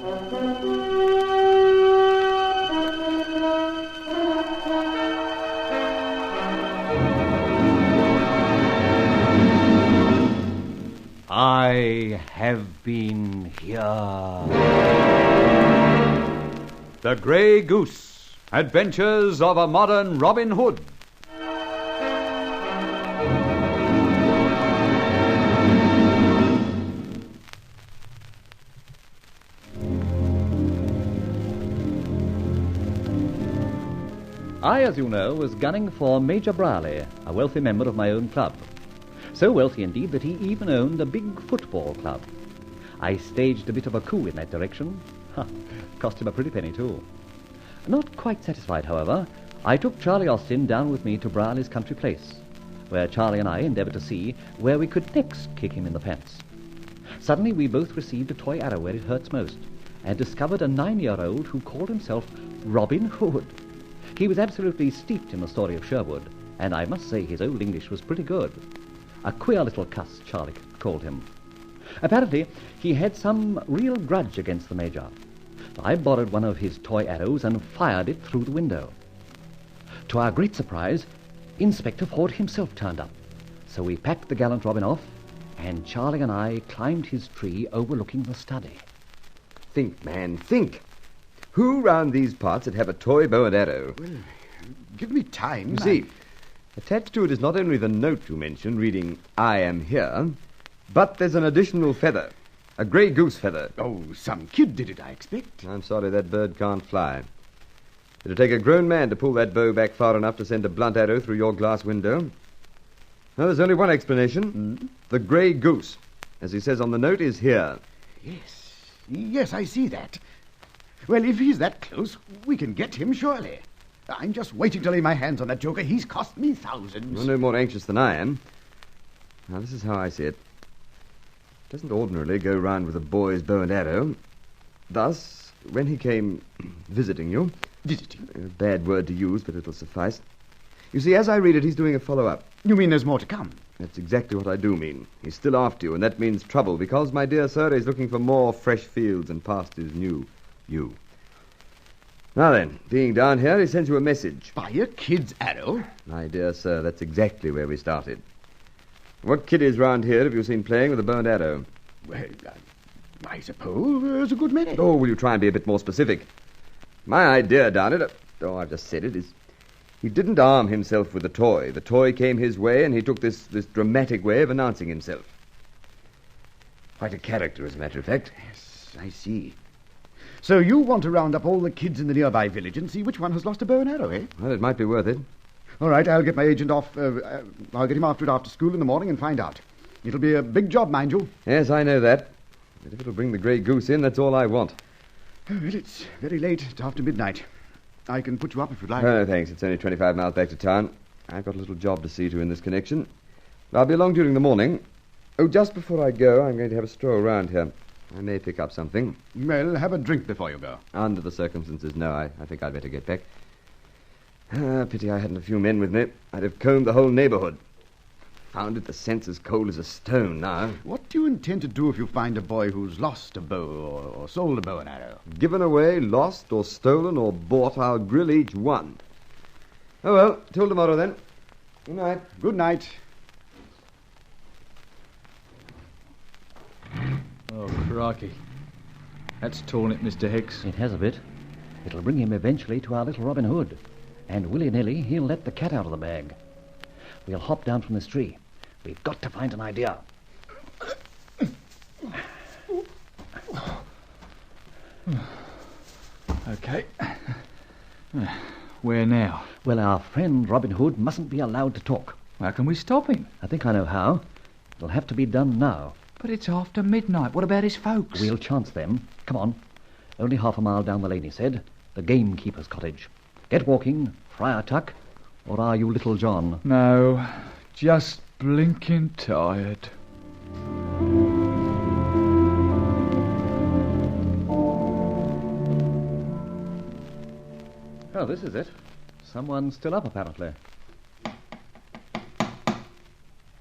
I have been here. The Grey Goose, Adventures of a Modern Robin Hood. I, as you know, was gunning for Major Brierley, a wealthy member of my own club. So wealthy indeed that he even owned a big football club. I staged a bit of a coup in that direction. Cost him a pretty penny, too. Not quite satisfied, however, I took Charlie Austin down with me to Brierley's country place, where Charlie and I endeavoured to see where we could next kick him in the pants. Suddenly we both received a toy arrow where it hurts most, and discovered a 9-year-old who called himself Robin Hood. He was absolutely steeped in the story of Sherwood, and I must say his old English was pretty good. A queer little cuss, Charlie called him. Apparently, he had some real grudge against the Major. I borrowed one of his toy arrows and fired it through the window. To our great surprise, Inspector Ford himself turned up. So we packed the gallant Robin off, and Charlie and I climbed his tree overlooking the study. Think, man, think. Who round these parts would have a toy bow and arrow? Well, give me time. See, attached to it is not only the note you mentioned, reading, "I am here," but there's an additional feather, a grey goose feather. Oh, some kid did it, I expect. I'm sorry that bird can't fly. It'll take a grown man to pull that bow back far enough to send a blunt arrow through your glass window. No, there's only one explanation. The Grey Goose, as he says on the note, is here. Yes, I see that. Well, if he's that close, we can get him, surely. I'm just waiting to lay my hands on that joker. He's cost me thousands. You're no more anxious than I am. Now, this is how I see it. Doesn't ordinarily go round with a boy's bow and arrow. Thus, when he came visiting you... Visiting? A bad word to use, but it'll suffice. You see, as I read it, he's doing a follow-up. You mean there's more to come? That's exactly what I do mean. He's still after you, and that means trouble, because, my dear sir, he's looking for more fresh fields and pastures new. You. Now then, being down here, he sends you a message. By a kid's arrow? My dear sir, that's exactly where we started. What kiddies round here have you seen playing with a bow and arrow? Well, I suppose there's a good many. Oh, will you try and be a bit more specific? My idea down it, I've just said it, is he didn't arm himself with a toy. The toy came his way, and he took this dramatic way of announcing himself. Quite a character, as a matter of fact. Yes, I see. So you want to round up all the kids in the nearby village and see which one has lost a bow and arrow, eh? Well, it might be worth it. All right, I'll get my agent off. I'll get him after it after school in the morning and find out. It'll be a big job, mind you. Yes, I know that. But if it'll bring the Grey Goose in, that's all I want. Oh, well, it's very late. It's after midnight. I can put you up if you'd like. No, thanks. It's only 25 miles back to town. I've got a little job to see to in this connection. I'll be along during the morning. Oh, just before I go, I'm going to have a stroll round here. I may pick up something. Well, have a drink before you go. Under the circumstances, no. I think I'd better get back. Pity I hadn't a few men with me. I'd have combed the whole neighbourhood. Found it the scent's as cold as a stone now. What do you intend to do if you find a boy who's lost a bow or sold a bow and arrow? Given away, lost, or stolen, or bought, I'll grill each one. Oh, well, till tomorrow, then. Good night. Good night. Oh, crikey. That's torn it, Mr. Hicks. It has a bit. It'll bring him eventually to our little Robin Hood. And willy-nilly, he'll let the cat out of the bag. We'll hop down from this tree. We've got to find an idea. Okay. Where now? Well, our friend Robin Hood mustn't be allowed to talk. How can we stop him? I think I know how. It'll have to be done now. But it's after midnight. What about his folks? We'll chance them. Come on. Only half a mile down the lane, he said. The gamekeeper's cottage. Get walking, Friar Tuck. Or are you Little John? No, just blinking tired. Oh, this is it. Someone's still up, apparently.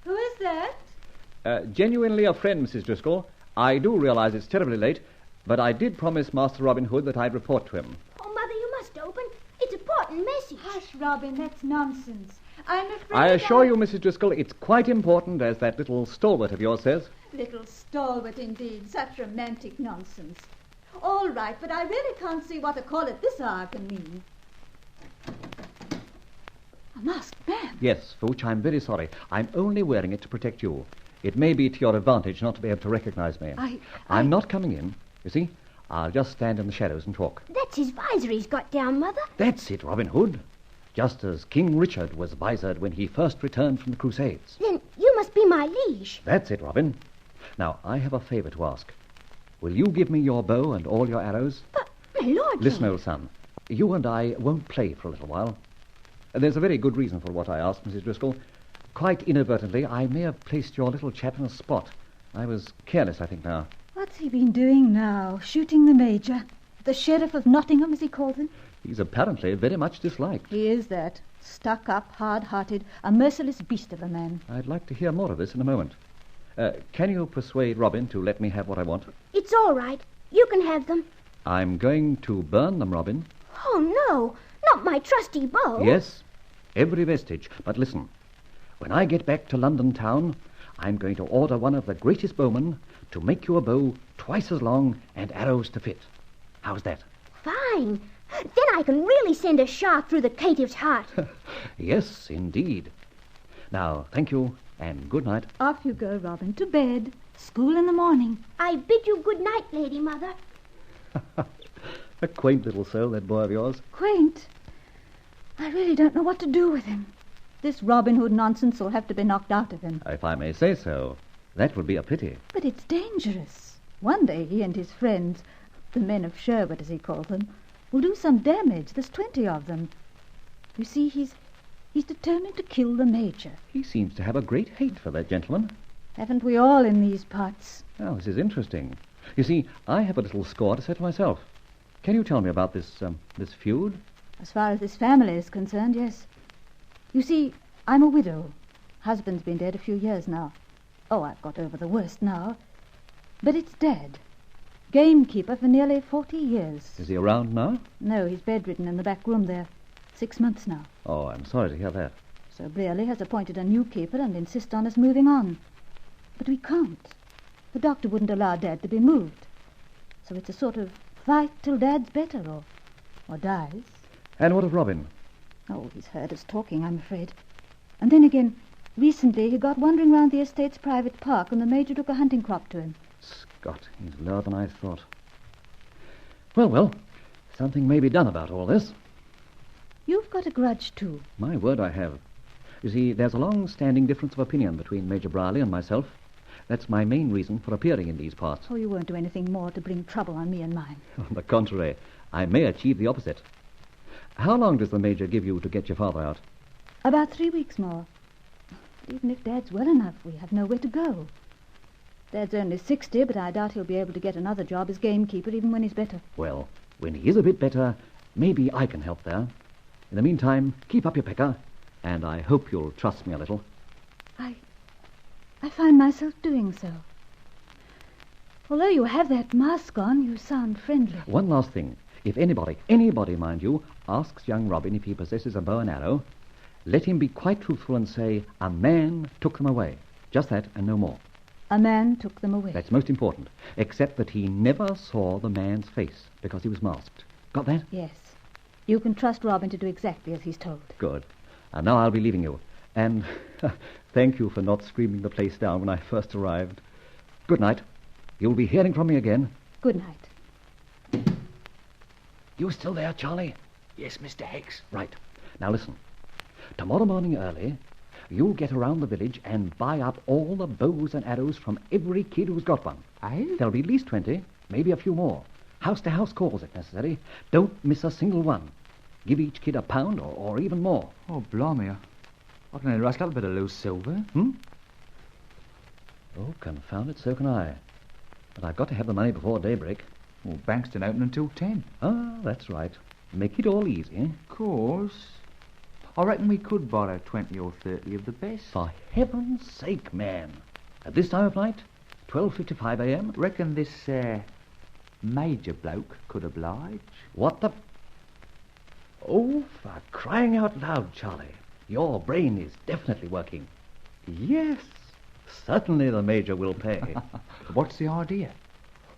Who is that? Genuinely a friend, Mrs. Driscoll. I do realize it's terribly late, But I did promise Master Robin Hood that I'd report to him. Oh, Mother, you must open. It's an important message. Hush, Robin, that's nonsense. I'm afraid I assure you, Mrs. Driscoll, it's quite important, as that little stalwart of yours says. Little stalwart indeed, such romantic nonsense. All right, but I really can't see what a call at this hour can mean. A masked man? Yes, for which I'm very sorry. I'm only wearing it to protect you. It may be to your advantage not to be able to recognize me. I'm not coming in. You see, I'll just stand in the shadows and talk. That's his visor he's got down, Mother. That's it, Robin Hood. Just as King Richard was visored when he first returned from the Crusades. Then you must be my liege. That's it, Robin. Now, I have a favor to ask. Will you give me your bow and all your arrows? But, my lord... Listen, old son. You and I won't play for a little while. There's a very good reason for what I asked, Mrs. Driscoll. Quite inadvertently, I may have placed your little chap in a spot. I was careless, I think, now. What's he been doing now? Shooting the Major? The Sheriff of Nottingham, as he calls him? He's apparently very much disliked. He is that. Stuck-up, hard-hearted, a merciless beast of a man. I'd like to hear more of this in a moment. Can you persuade Robin to let me have what I want? It's all right. You can have them. I'm going to burn them, Robin. Oh, no. Not my trusty bow. Yes, every vestige. But listen, when I get back to London town, I'm going to order one of the greatest bowmen to make you a bow twice as long and arrows to fit. How's that? Fine. Then I can really send a shaft through the caitiff's heart. Yes, indeed. Now, thank you, and good night. Off you go, Robin, to bed. School in the morning. I bid you good night, Lady Mother. A quaint little soul, that boy of yours. Quaint. I really don't know what to do with him. This Robin Hood nonsense will have to be knocked out of him. If I may say so, that would be a pity. But it's dangerous. One day he and his friends, the men of Sherwood, as he called them, will do some damage. There's 20 of them. You see, he's determined to kill the Major. He seems to have a great hate for that gentleman. Haven't we all in these parts? Well, this is interesting. You see, I have a little score to settle myself. Can you tell me about this feud? As far as this family is concerned, yes. You see, I'm a widow. Husband's been dead a few years now. Oh, I've got over the worst now. But it's dead. Gamekeeper for nearly 40 years. Is he around now? No, he's bedridden in the back room there. 6 months now. Oh, I'm sorry to hear that. Sir Brearley has appointed a new keeper and insists on us moving on. But we can't. The doctor wouldn't allow Dad to be moved. So it's a sort of fight till Dad's better or dies. And what of Robin? Oh, he's heard us talking, I'm afraid. And then again, recently he got wandering round the estate's private park and the Major took a hunting crop to him. Scott, he's lower than I thought. Well, something may be done about all this. You've got a grudge, too. My word, I have. You see, there's a long-standing difference of opinion between Major Brierley and myself. That's my main reason for appearing in these parts. Oh, you won't do anything more to bring trouble on me and mine. On the contrary, I may achieve the opposite. How long does the Major give you to get your father out? About 3 weeks more. But even if Dad's well enough, we have nowhere to go. Dad's only 60, but I doubt he'll be able to get another job as gamekeeper even when he's better. Well, when he is a bit better, maybe I can help there. In the meantime, keep up your pecker, and I hope you'll trust me a little. I find myself doing so. Although you have that mask on, you sound friendly. One last thing. If anybody, mind you, asks young Robin if he possesses a bow and arrow, let him be quite truthful and say, a man took them away. Just that and no more. A man took them away. That's most important, except that he never saw the man's face because he was masked. Got that? Yes. You can trust Robin to do exactly as he's told. Good. And now I'll be leaving you. And thank you for not screaming the place down when I first arrived. Good night. You'll be hearing from me again. Good night. You still there, Charlie? Yes, Mr. Hicks. Right. Now listen. Tomorrow morning early, you'll get around the village and buy up all the bows and arrows from every kid who's got one. Aye? There'll be at least 20, maybe a few more. House-to-house calls if necessary. Don't miss a single one. Give each kid £1 or even more. Oh, blimey. I can rascal a bit of loose silver. Oh, confound it, so can I. But I've got to have the money before daybreak. Well, banks don't open until 10. Ah, that's right. Make it all easy. Course. I reckon we could borrow 20 or 30 of the best. For heaven's sake, man. At this time of night? 12:55 a.m.? Reckon this Major bloke could oblige. What the... Oh, for crying out loud, Charlie. Your brain is definitely working. Yes, certainly the Major will pay. What's the idea?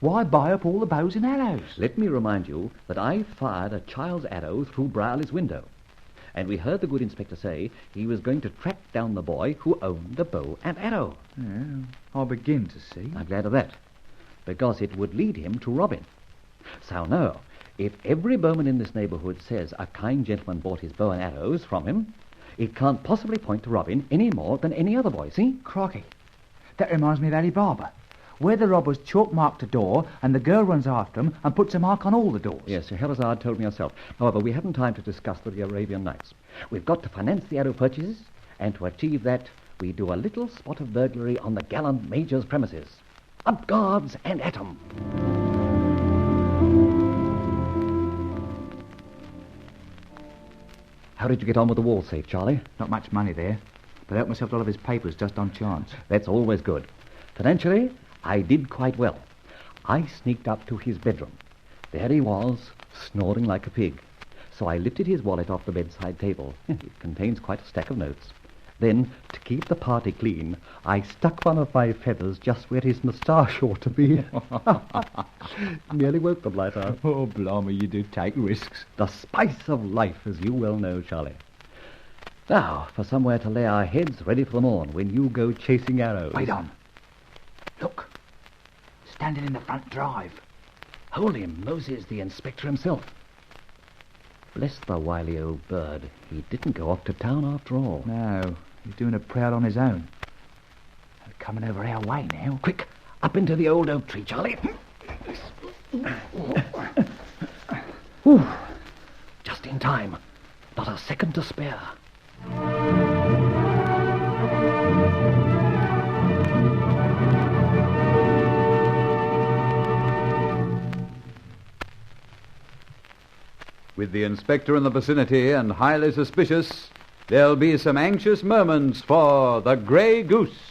Why buy up all the bows and arrows? Let me remind you that I fired a child's arrow through Brierly's window. And we heard the good inspector say he was going to track down the boy who owned the bow and arrow. Yeah, I begin to see. I'm glad of that, because it would lead him to Robin. So now, if every bowman in this neighbourhood says a kind gentleman bought his bow and arrows from him, it can't possibly point to Robin any more than any other boy, see? Crikey. That reminds me of Ali Barber, where the robbers chalk-marked a door and the girl runs after them and puts a mark on all the doors. Yes, Sir Herazade told me herself. However, we haven't time to discuss the Arabian Nights. We've got to finance the arrow purchases, and to achieve that, we do a little spot of burglary on the gallant Major's premises. Up guards and at 'em. How did you get on with the wall safe, Charlie? Not much money there, but I helped myself to all of his papers just on chance. That's always good. Financially, I did quite well. I sneaked up to his bedroom. There he was, snoring like a pig. So I lifted his wallet off the bedside table. It contains quite a stack of notes. Then, to keep the party clean, I stuck one of my feathers just where his moustache ought to be. Nearly woke them right out. Oh, blimey, you do take risks. The spice of life, as you well know, Charlie. Now, for somewhere to lay our heads ready for the morn when you go chasing arrows. Wait on. Look. Standing in the front drive. Holy Moses, the inspector himself. Bless the wily old bird. He didn't go off to town after all. No, he's doing it proud on his own. They're coming over our way now. Quick, up into the old oak tree, Charlie. Whew. Just in time. Not a second to spare. With the inspector in the vicinity and highly suspicious, there'll be some anxious moments for the Grey Goose.